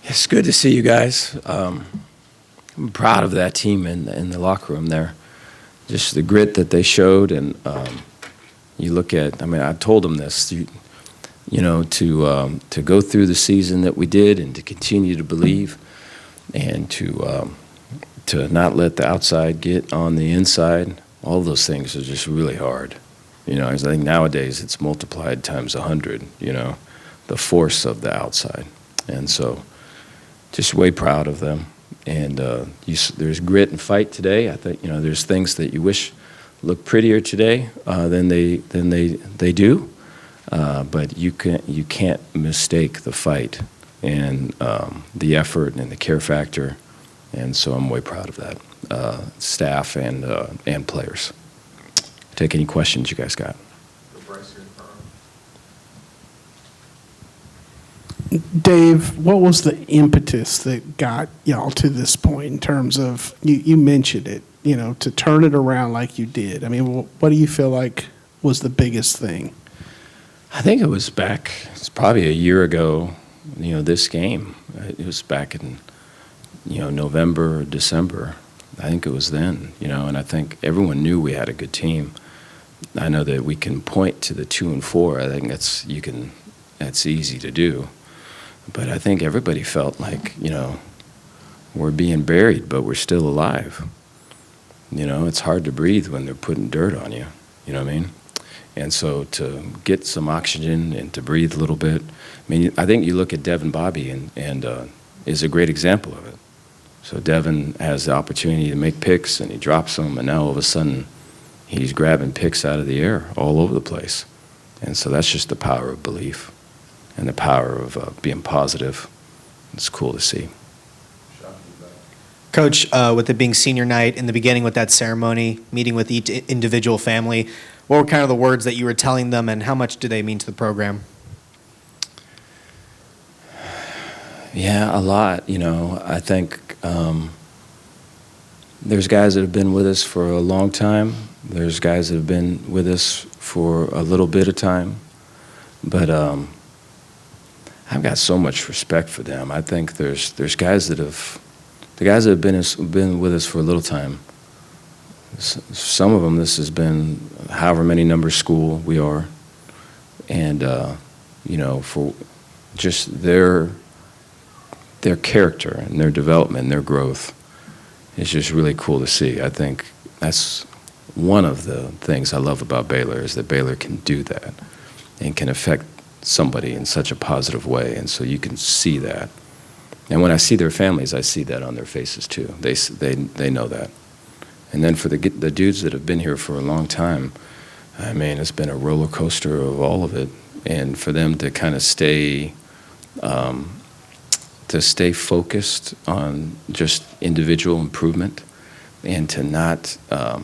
It's good to see you guys. I'm proud of that team in the locker room there. Just the grit that they showed, and you look at. I mean, I told them this. To go through the season that we did, and to continue to believe, and to not let the outside get on the inside. All those things are just really hard. I think nowadays it's multiplied times 100. The force of the outside, and so just way proud of them. And there's grit and fight today. I think there's things that you wish looked prettier today than they do, but you can't mistake the fight and the effort and the care factor. And so I'm way proud of that, staff and players. Take any questions you guys got. Dave, what was the impetus that got y'all to this point in terms of, you mentioned it, to turn it around like you did? I mean, what do you feel like was the biggest thing? I think it was it's probably a year ago, this game. It was back in, November or December. I think it was then, and I think everyone knew we had a good team. I know that we can point to the 2 and 4. I think that's easy to do. But I think everybody felt like, we're being buried, but we're still alive. It's hard to breathe when they're putting dirt on you. You know what I mean? And so to get some oxygen and to breathe a little bit, I think you look at Devin Bobby and is a great example of it. So Devin has the opportunity to make picks, and he drops them, and now all of a sudden he's grabbing picks out of the air all over the place. And so that's just the power of belief and the power of being positive. It's cool to see. Coach, with it being senior night, in the beginning with that ceremony, meeting with each individual family, what were kind of the words that you were telling them, and how much do they mean to the program? Yeah, a lot. I think there's guys that have been with us for a long time. There's guys that have been with us for a little bit of time. But I've got so much respect for them. I think there's guys that have been with us for a little time. Some of them, this has been however many number school we are, and for just their character and their development and their growth is just really cool to see. I think that's one of the things I love about Baylor, is that Baylor can do that and can affect somebody in such a positive way, and so you can see that. And when I see their families, I see that on their faces too. They know that. And then for the dudes that have been here for a long time, it's been a roller coaster of all of it, and for them to kind of stay focused on just individual improvement, and to not I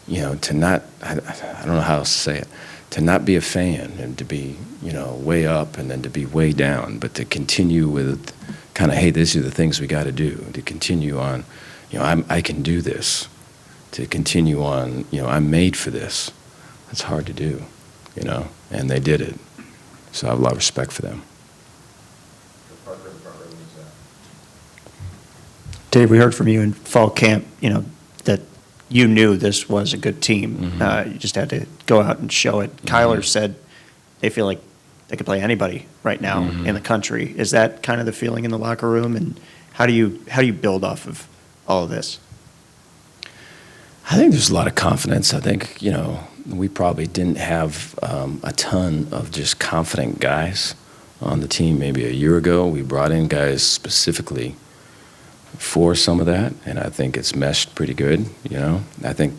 don't know how else to say it, to not be a fan and to be, way up and then to be way down, but to continue with kind of, hey, these are the things we got to do, to continue on, I can do this, to continue on, I'm made for this. That's hard to do, and they did it. So I have a lot of respect for them. Dave, we heard from you in fall camp, that you knew this was a good team. Mm-hmm. You just had to go out and show it. Mm-hmm. Kyler said they feel like they could play anybody right now Mm-hmm. in the country. Is that kind of the feeling in the locker room? And how do you build off of all of this? I think there's a lot of confidence. I think, we probably didn't have a ton of just confident guys on the team. Maybe a year ago, we brought in guys specifically for some of that, and I think it's meshed pretty good. I think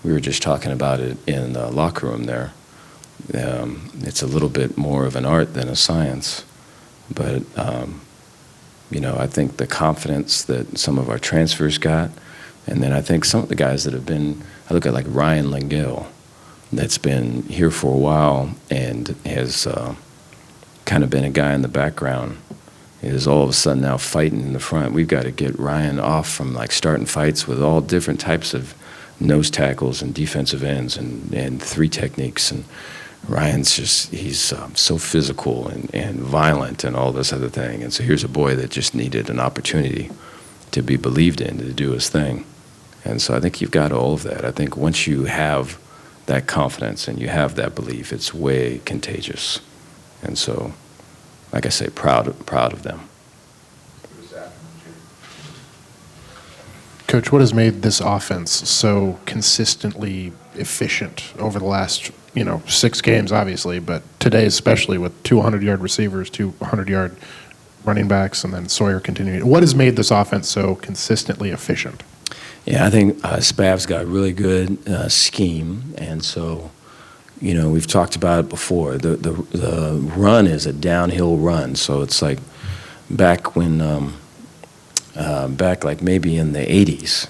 we were just talking about it in the locker room there. It's a little bit more of an art than a science, but I think the confidence that some of our transfers got, and then I think some of the guys that have been, I look at like Ryan Langell, that's been here for a while and has kind of been a guy in the background, is all of a sudden now fighting in the front. We've got to get Ryan off from like starting fights with all different types of nose tackles and defensive ends and three techniques. And Ryan's he's so physical and violent and all this other thing. And so here's a boy that just needed an opportunity to be believed in, to do his thing. And so I think you've got all of that. I think once you have that confidence and you have that belief, it's way contagious. And so, like I say, proud of them. Coach, what has made this offense so consistently efficient over the last, 6 games, obviously, but today especially with 200-yard receivers, 200-yard running backs, and then Sawyer continuing? What has made this offense so consistently efficient? Yeah, I think Spav's got a really good scheme, and so, we've talked about it before. The run is a downhill run, so it's like back when. Back like maybe in the 80s,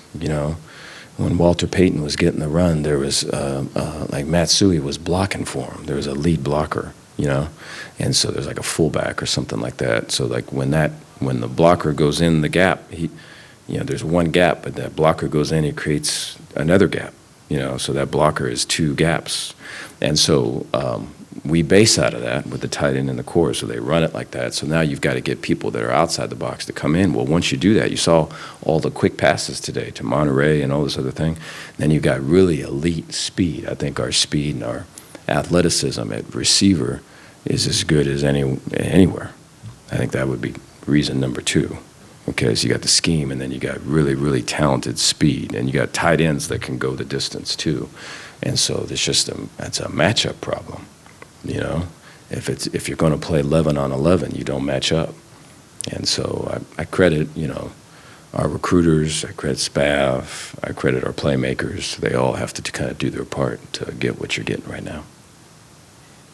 when Walter Payton was getting the run, there was like Matsui was blocking for him. There was a lead blocker, and so there's like a fullback or something like that. So like when the blocker goes in the gap, there's one gap, but that blocker goes in, it creates another gap, so that blocker is 2 gaps, and so we base out of that with the tight end and the core, so they run it like that. So now you've got to get people that are outside the box to come in. Well, once you do that, you saw all the quick passes today to Monterey and all this other thing. Then you've got really elite speed. I think our speed and our athleticism at receiver is as good as anywhere. I think that would be reason number 2. Okay, so you got the scheme, and then you got really, really talented speed, and you got tight ends that can go the distance too. And so it's just that's a matchup problem. If you're going to play 11 on 11, you don't match up. And so I credit, our recruiters, I credit Spav, I credit our playmakers. They all have to kind of do their part to get what you're getting right now.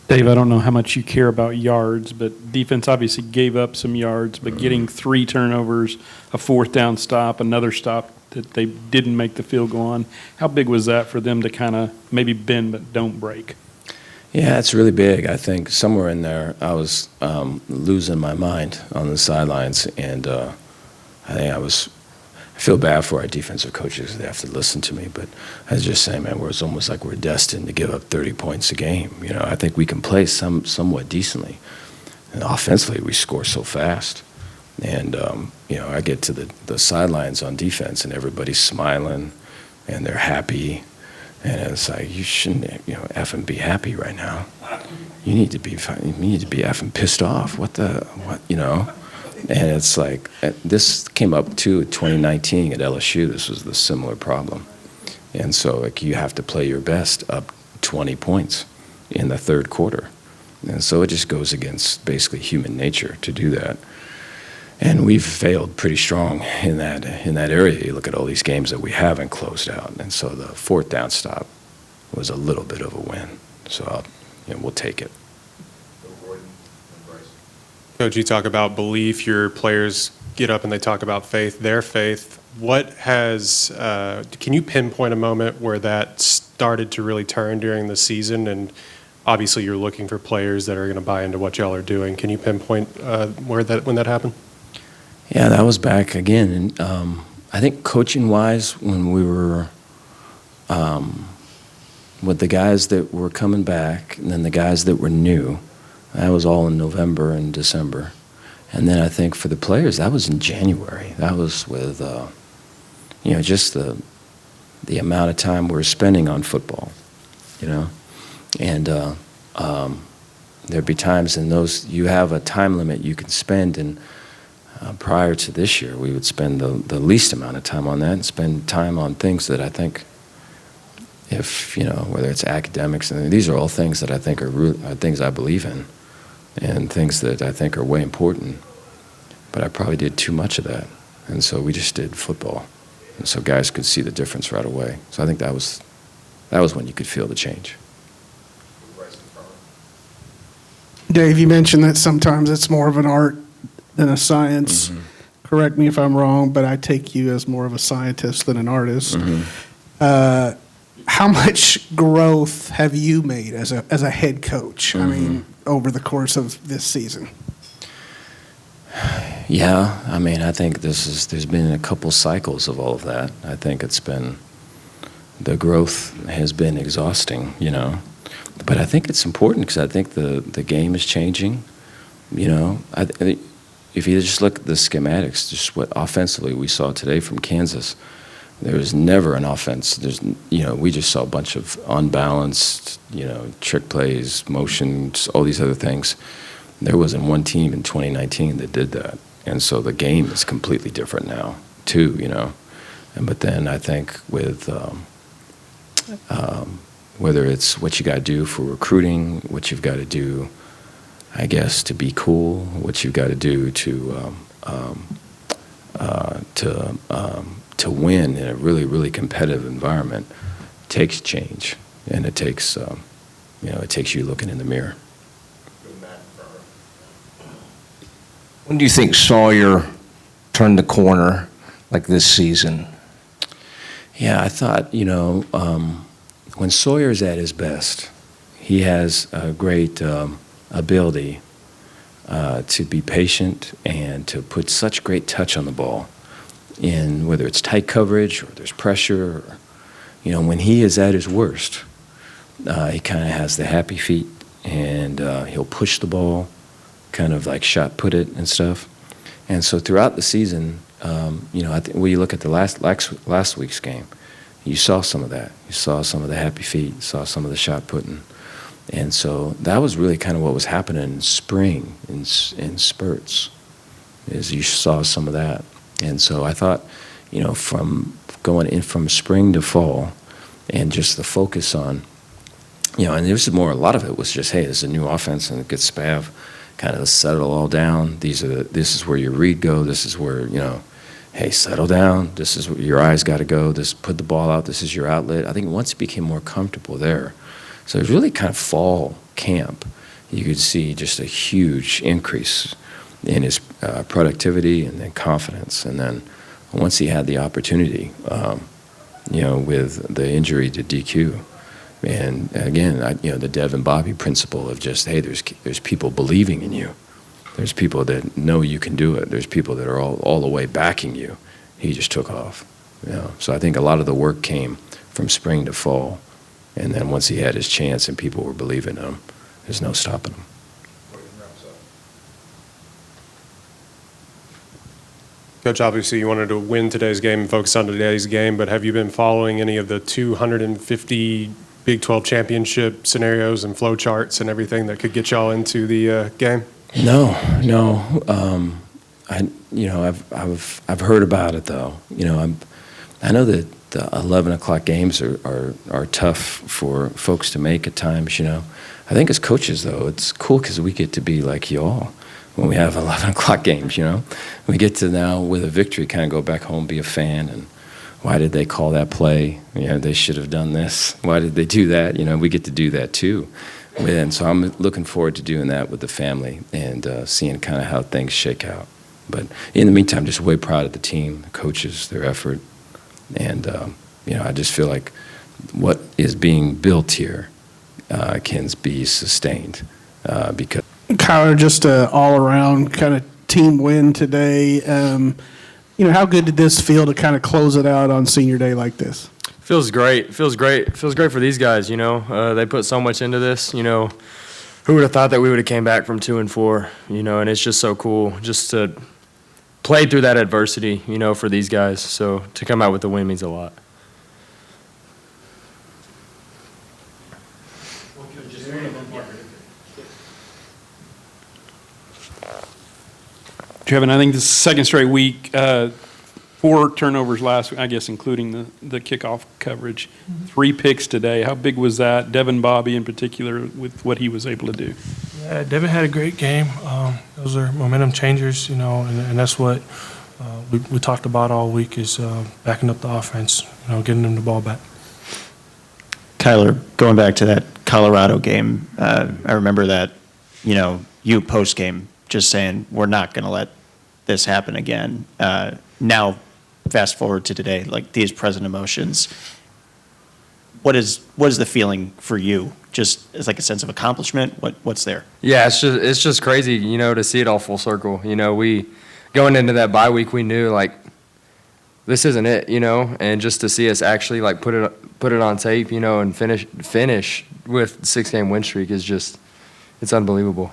Dave, I don't know how much you care about yards, but defense obviously gave up some yards, but getting 3 turnovers, a 4th down stop, another stop that they didn't make the field goal on, how big was that for them to kind of maybe bend but don't break? Yeah, it's really big. I think somewhere in there I was losing my mind on the sidelines, and I feel bad for our defensive coaches. They have to listen to me, but I was just saying, man, it's almost like we're destined to give up 30 points a game. I think we can play somewhat decently. And offensively, we score so fast. And, I get to the sidelines on defense, and everybody's smiling, and they're happy. And it's like, you shouldn't, effing be happy right now. You need to be effing pissed off. What? And it's like, this came up too in 2019 at LSU. This was the similar problem. And so like you have to play your best up 20 points in the 3rd quarter. And so it just goes against basically human nature to do that. And we've failed pretty strong in that area. You look at all these games that we haven't closed out. And so the 4th down stop was a little bit of a win. So we'll take it. Coach, you talk about belief. Your players get up and they talk about faith, their faith. Can you pinpoint a moment where that started to really turn during the season? And obviously you're looking for players that are going to buy into what y'all are doing. Can you pinpoint when that happened? Yeah, that was back again. And I think coaching-wise, when we were with the guys that were coming back and then the guys that were new, that was all in November and December. And then I think for the players, that was in January. That was with, just the amount of time we're spending on football, And there'd be times in those, you have a time limit you can spend, and prior to this year, we would spend the least amount of time on that and spend time on things that I think, whether it's academics, and these are all things that I think are things I believe in and things that I think are way important. But I probably did too much of that. And so we just did football. And so guys could see the difference right away. So I think that was when you could feel the change. Dave, you mentioned that sometimes it's more of an art than a science. Mm-hmm. Correct me if I'm wrong, but I take you as more of a scientist than an artist. Mm-hmm. How much growth have you made as a head coach? Mm-hmm. I mean, over the course of this season. Yeah, I think there's been a couple cycles of all of that. I think the growth has been exhausting, The But I think it's important because I think the game is changing. You know, I think if you just look at the schematics, just what offensively we saw today from Kansas, there was never an offense. We just saw a bunch of unbalanced, trick plays, motions, all these other things. There wasn't one team in 2019 that did that. And so the game is completely different now, too, But then I think with whether it's what you got to do for recruiting, what you've got to do, I guess, to be cool, what you've got to do to win in a really, really competitive environment takes change, and it takes you looking in the mirror. When do you think Sawyer turned the corner like this season? Yeah, I thought, when Sawyer's at his best, he has a great ability to be patient and to put such great touch on the ball, in whether it's tight coverage or there's pressure. When he is at his worst, he kind of has the happy feet, and he'll push the ball, kind of like shot put it and stuff. And so throughout the season, I think when you look at the last week's game, you saw some of that. You saw some of the happy feet, saw some of the shot putting. And so that was really kind of what was happening in spring, in spurts, is you saw some of that. And so I thought, from going in from spring to fall, and just the focus on, and this is more, a lot of it was just, hey, this is a new offense, and it gets Spav kind of settle all down. This is where your read go. This is where, hey, settle down. This is where your eyes got to go. Put the ball out. This is your outlet. I think once he became more comfortable there, so it was really kind of fall camp, you could see just a huge increase in his productivity and then confidence. And then once he had the opportunity, with the injury to DQ, and again, the Dev and Bobby principle of just, hey, there's people believing in you. There's people that know you can do it. There's people that are all the way backing you. He just took off. So I think a lot of the work came from spring to fall. And then once he had his chance and people were believing in him, there's no stopping him. Coach, obviously you wanted to win today's game and focus on today's game, but have you been following any of the 250 Big 12 championship scenarios and flow charts and everything that could get y'all into the game? No. I've heard about it though. I know that the 11 o'clock games are tough for folks to make at times. I think as coaches though, it's cool because we get to be like y'all when we have 11 o'clock games. We get to now with a victory kind of go back home, be a fan, and why did they call that play? They should have done this. Why did they do that? We get to do that too. And so I'm looking forward to doing that with the family and seeing kind of how things shake out. But in the meantime, just way proud of the team, the coaches, their effort. And, I just feel like what is being built here can be sustained because. Kyler, just an all-around kind of team win today. How good did this feel to kind of close it out on senior day like this? Feels great. Feels great for these guys, They put so much into this, Who would have thought that we would have came back from 2-4, And it's just so cool just to play through that adversity, for these guys. So to come out with the win means a lot. Treven, I think this is the second straight week, 4 turnovers last week, I guess, including the kickoff coverage. 3 picks today. How big was that? Devin Bobby in particular with what he was able to do. Yeah, Devin had a great game. Those are momentum changers, and that's what we talked about all week is backing up the offense, getting them the ball back. Kyler, going back to that Colorado game, I remember that, you post-game just saying, we're not going to let this happen again. Now, fast forward to today, like these present emotions, what is the feeling for you? Just as like a sense of accomplishment? What's there? Yeah, it's just crazy, to see it all full circle. We going into that bye week, we knew like this isn't it, you know, and just to see us actually like put it on tape, you know, and finish with 6-game win streak is just, it's unbelievable.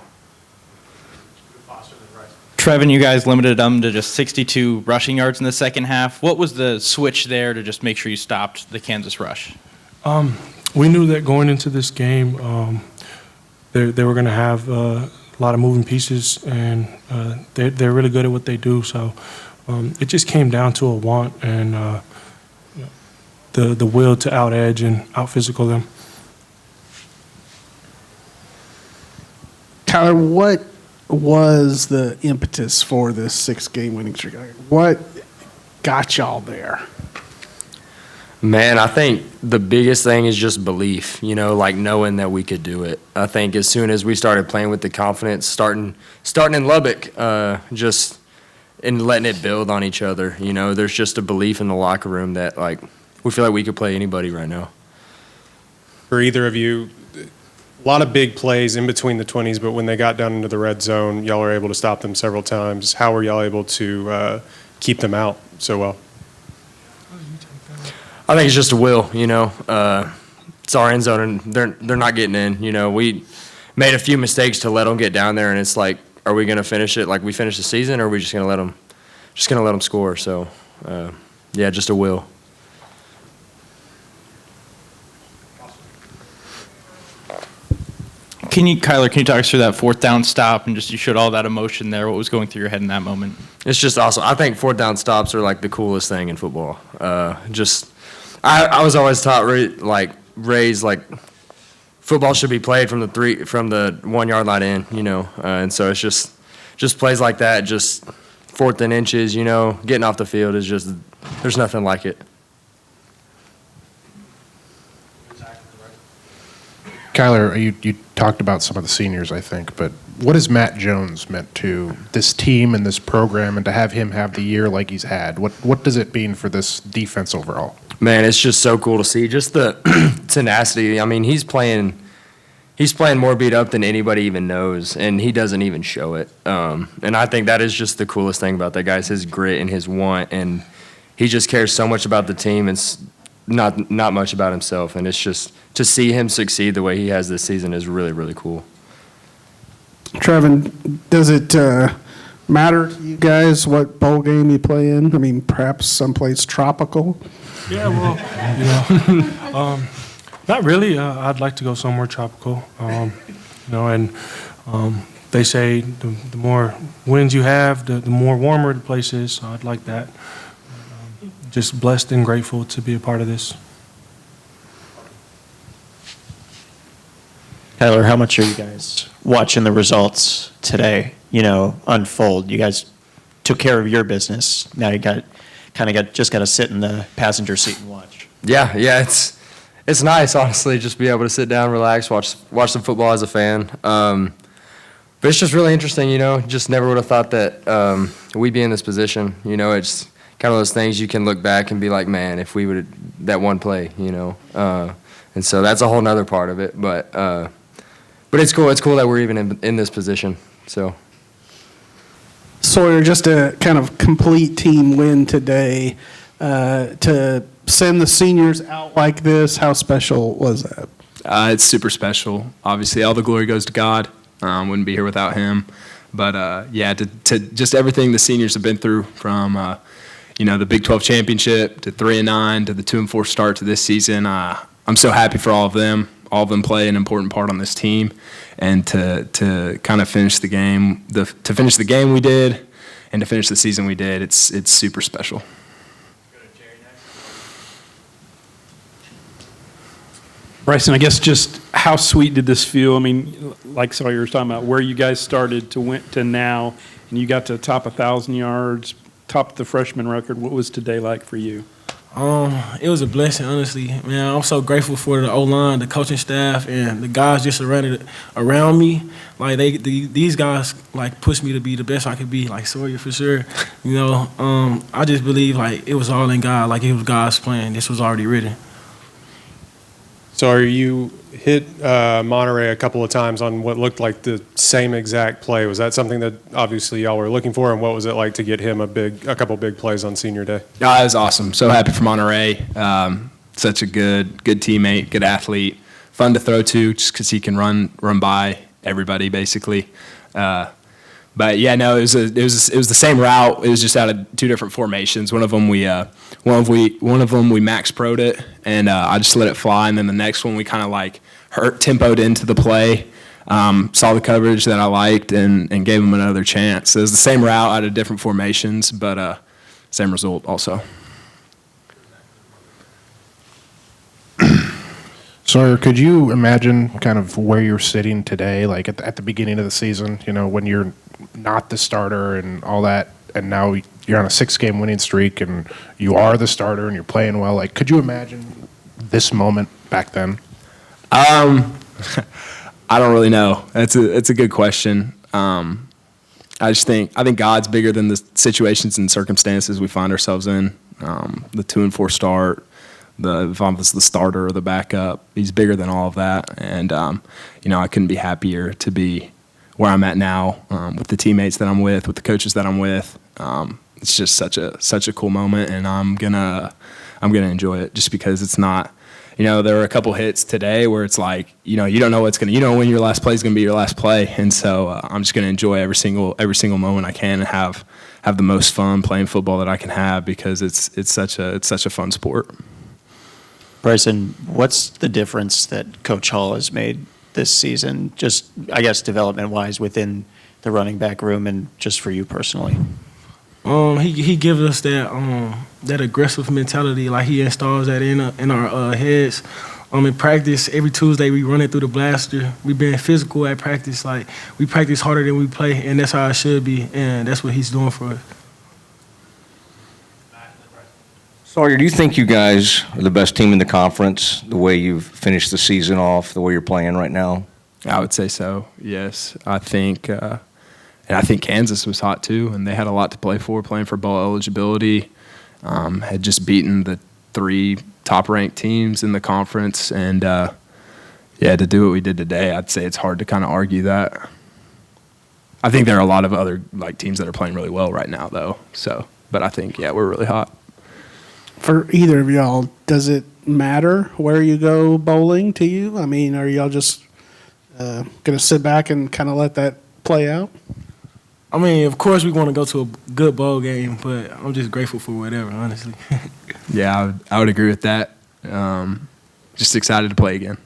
Treven, you guys limited them to just 62 rushing yards in the second half. What was the switch there to just make sure you stopped the Kansas rush? We knew that going into this game, they were going to have a lot of moving pieces, and they're really good at what they do. So it just came down to a want and the will to out edge and out physical them. Tyler, what was the impetus for this 6-game winning streak? What got y'all there? Man, I think the biggest thing is just belief, you know, like knowing that we could do it. I think as soon as we started playing with the confidence, starting in Lubbock, just and letting it build on each other, you know, there's just a belief in the locker room that, like, we feel like we could play anybody right now. For either of you, a lot of big plays in between the 20s, but when they got down into the red zone, y'all were able to stop them several times. How were y'all able to keep them out so well? I think it's just a will, you know. It's our end zone, and they're not getting in. You know, we made a few mistakes to let them get down there, and it's like, are we going to finish it like we finished the season, or are we just going to let them score? So, yeah, just a will. Kyler, can you talk us through that 4th down stop and just you showed all that emotion there? What was going through your head in that moment? It's just awesome. I think 4th down stops are like the coolest thing in football. I was always taught raised like football should be played from the 1 yard line in, you know, and so it's just plays like that, just 4th and inches, you know, getting off the field is just, there's nothing like it. Kyler, you talked about some of the seniors, I think, but what has Matt Jones meant to this team and this program, and to have him have the year like he's had? What does it mean for this defense overall? Man, it's just so cool to see. Just the tenacity. I mean, he's playing more beat up than anybody even knows, and he doesn't even show it. And I think that is just the coolest thing about that guy is his grit and his want, and he just cares so much about the team and not much about himself. And it's just to see him succeed the way he has this season is really, really cool. Treven, does it matter to you guys what bowl game you play in? I mean, perhaps someplace tropical? Yeah, well, you know, not really. I'd like to go somewhere tropical, you know, and they say the more winds you have, the more warmer the place is, so I'd like that. Just blessed and grateful to be a part of this. Tyler, how much are you guys watching the results today, you know, unfold? You guys took care of your business. Now you got to sit in the passenger seat and watch. Yeah, it's nice, honestly, just be able to sit down, relax, watch some football as a fan. But it's just really interesting, you know. Just never would have thought that we'd be in this position. You know, it's kind of those things you can look back and be like, man, if we would have that one play, you know. And so that's a whole nother part of it. But it's cool. It's cool that we're even in this position. So. Sawyer, just a kind of complete team win today. To send the seniors out like this, how special was that? It's super special. Obviously, all the glory goes to God. Wouldn't be here without him. But, yeah, to just everything the seniors have been through from, you know, the Big 12 championship to 3-9 to the 2-4 start to this season, I'm so happy for all of them. All of them play an important part on this team, and to kind of finish the game, to finish the game we did, and to finish the season we did, it's super special. Bryson, I guess just how sweet did this feel? I mean, like Sawyer was talking about, where you guys started to now, and you got to top 1,000 yards, topped the freshman record. What was today like for you? It was a blessing, honestly. Man, I'm so grateful for the O-line, the coaching staff, and the guys just around me. Like these guys like pushed me to be the best I could be. Like Sawyer for sure. You know, I just believe like it was all in God. Like it was God's plan. This was already written. So you hit Monterey a couple of times on what looked like the same exact play. Was that something that obviously y'all were looking for, and what was it like to get him a couple big plays on senior day? No, it was awesome. So happy for Monterey. Such a good teammate, good athlete, fun to throw to, just because he can run by everybody basically. But yeah, no, it was the same route. It was just out of two different formations. One of them we max pro'd it, and I just let it fly. And then the next one we kind of like tempoed into the play, saw the coverage that I liked, and gave him another chance. So it was the same route out of different formations, but same result also. Sawyer, could you imagine kind of where you're sitting today, like at the beginning of the season, when you're not the starter and all that, and now you're on a 6-game winning streak and you are the starter and you're playing well? Like, could you imagine this moment back then? I don't really know. It's a good question. I think God's bigger than the situations and circumstances we find ourselves in. The 2-4 start. If I was the starter or the backup, he's bigger than all of that. And, I couldn't be happier to be where I'm at now, with the teammates that I'm with the coaches that I'm with. It's just such a cool moment, and I'm gonna enjoy it just because it's not, there were a couple hits today where it's like, you don't know when your last play is going to be your last play. And so I'm just going to enjoy every single moment I can and have the most fun playing football that I can have, because it's such a fun sport. Bryson, what's the difference that Coach Hall has made this season, just, I guess, development-wise within the running back room and just for you personally? He gives us that aggressive mentality, like he installs that in our heads. In practice, every Tuesday we run it through the blaster. We been physical at practice, like we practice harder than we play, and that's how it should be, and that's what he's doing for us. Sawyer, do you think you guys are the best team in the conference, the way you've finished the season off, the way you're playing right now? I would say so, yes. I think Kansas was hot too, and they had a lot to play for, playing for bowl eligibility. Had just beaten the 3 top-ranked teams in the conference, and to do what we did today, I'd say it's hard to kind of argue that. I think there are a lot of other teams that are playing really well right now, though. So, but I think we're really hot. For either of y'all, does it matter where you go bowling to you? I mean, are y'all just going to sit back and kind of let that play out? I mean, of course we want to go to a good bowl game, but I'm just grateful for whatever, honestly. Yeah, I would agree with that. Just excited to play again.